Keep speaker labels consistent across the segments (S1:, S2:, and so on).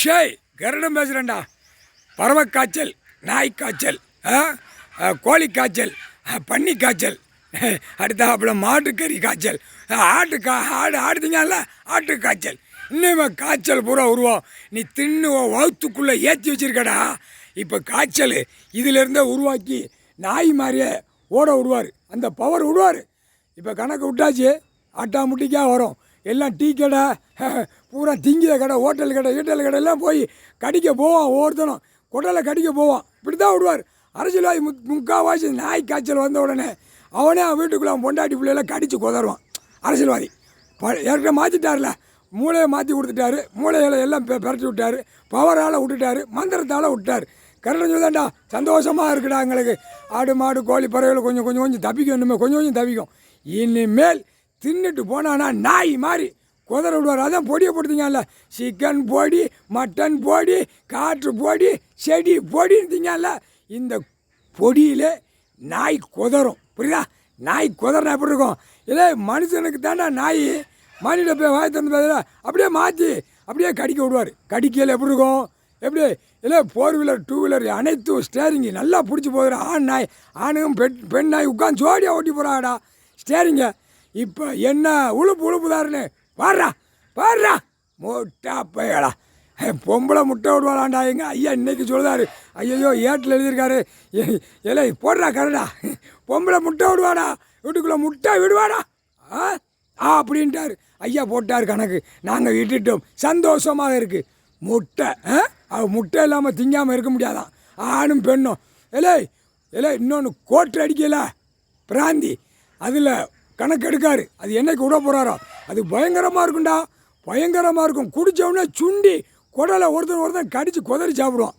S1: ஷேய் கருடம் பேசுகிறேன்டா. பறவை காய்ச்சல், நாய் காய்ச்சல், கோழி காய்ச்சல், பன்னி காய்ச்சல், அடுத்தாப்புல மாட்டுக்கறி காய்ச்சல், ஆடு திங்கல்ல ஆட்டு காய்ச்சல். இன்னுமே காய்ச்சல் பூரா உருவம் நீ தின்னு வகுத்துக்குள்ளே ஏற்றி வச்சிருக்கடா. இப்போ காய்ச்சல் இதிலேருந்தே உருவாக்கி நாய் மாதிரியே ஓட விடுவார், அந்த பவர் விடுவார். இப்போ கணக்கு விட்டாச்சு, ஆட்டா முட்டிக்காக வரும். எல்லாம் டீ கடை பூரா திங்கிற கடை, ஹோட்டல் கடை, கடையெல்லாம் போய் கடிக்க போவான். ஒவ்வொருத்தனும் குடலை கடிக்க போவான். இப்படி தான் விடுவார். அரசியல்வாதி முக்கால்வாசி நாய் காய்ச்சல் வந்த உடனே அவனே அவன் வீட்டுக்குள்ளே அவன் பொண்டாட்டி பிள்ளையெல்லாம் கடித்து குதருவான். அரசியல்வாதி ஏற்கனவே மாற்றிட்டார்ல, மூளையை மாற்றி கொடுத்துட்டாரு. மூளையில் எல்லாம் பரட்டி விட்டார், பவரால் விட்டுட்டார், மந்திரத்தால் விட்டார். கரெக்டாக சொல்லுதாண்டா, சந்தோஷமாக இருக்குடா எங்களுக்கு. ஆடு மாடு கோழி பறவைகள் கொஞ்சம் தப்பிக்கும். இன்னுமே கொஞ்சம் தப்பிக்கும். இனிமேல் தின்னுட்டு போனான்னா நாய் மாதிரி குதிரை விடுவார். அதான் பொடியை போடுத்தீங்கல்ல, சிக்கன் பொடி, மட்டன் பொடி, காற்று பொடி, செடி பொடின்னு திங்கல்ல, இந்த பொடியில் நாய் குதறும். புரியுதா? நாய் குதறினா எப்படி இருக்கும்? இல்லை மனுஷனுக்கு தாண்டா நாய். மனித போய் வாய் தந்து பேசுகிற அப்படியே மாற்றி அப்படியே கடிக்க விடுவார். கடிக்கையில் எப்படி இருக்கும்? எப்படி இல்லை 4 வீலர் 2 வீலர் அனைத்தும் ஸ்டேரிங்கு நல்லா பிடிச்சி போகிற ஆண் நாய், ஆணுக்கும் பெண் நாய் உட்காந்து ஜோடியாக ஓட்டி போகிறாடா ஸ்டேரிங்க. இப்போ என்ன உழுப்புதாருன்னு பாடுறா முட்டா போயடா. பொம்பளை முட்டை விடுவாளாண்டா. எங்க ஐயா இன்னைக்கு சொல்லுதாரு. ஐயோ ஏட்டில் எழுதியிருக்காரு, இல்லை போடுறா கரடா, பொம்பளை முட்டை விடுவாடா, வீட்டுக்குள்ளே முட்டை விடுவாடா அப்படின்ட்டார் ஐயா. போட்டார் கணக்கு. நாங்கள் விட்டுட்டோம். சந்தோஷமாக இருக்குது. முட்டை முட்டை இல்லாமல் திங்காமல் இருக்க முடியாதான் ஆணும் பெண்ணும். இல்லை இன்னொன்று கோட்டை அடிக்கல பிராந்தி, அதில் கணக்கு எடுக்காரு. அது என்னைக்கு விட போகிறாரோ அது பயங்கரமாக இருக்கும்டா, பயங்கரமாக இருக்கும். குடித்தவொடனே சுண்டி குடலை ஒருத்தன் கடித்து குதறி சாப்பிடுவான்.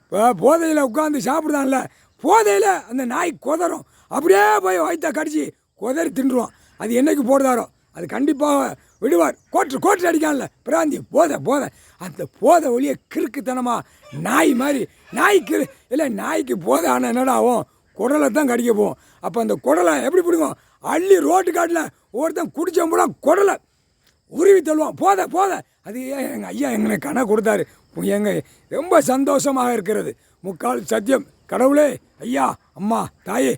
S1: இப்போ போதையில் உட்காந்து சாப்பிடுதான்ல, போதையில் அந்த நாய் குதறும். அப்படியே போய் வயிற்ற கடித்து குதறி தின்றுவான். அது என்னைக்கு போடுதாரோ அது கண்டிப்பாக விடுவார். கோட்டை அடிக்கான்ல பிராந்தி, போதை அந்த போதை ஒளியை கிறுக்குத்தனமாக நாய் மாதிரி நாய்க்கு போதை ஆனால் என்னடா ஆகும்? குடலை தான் கடிக்க போவோம். அப்போ அந்த குடலை எப்படி பிடிக்கும்? அள்ளி ரோட்டு காட்டில் ஒருத்தன் குடித்தவன் போல குடலை உருவி தள்ளுவான். போதை அது எங்கள் ஐயா எங்களுக்கு கணக்கு கொடுத்தாரு. எங்கள் ரொம்ப சந்தோஷமாக இருக்கிறது. முக்கால் சத்தியம். கடவுளே, ஐயா, அம்மா, தாயே.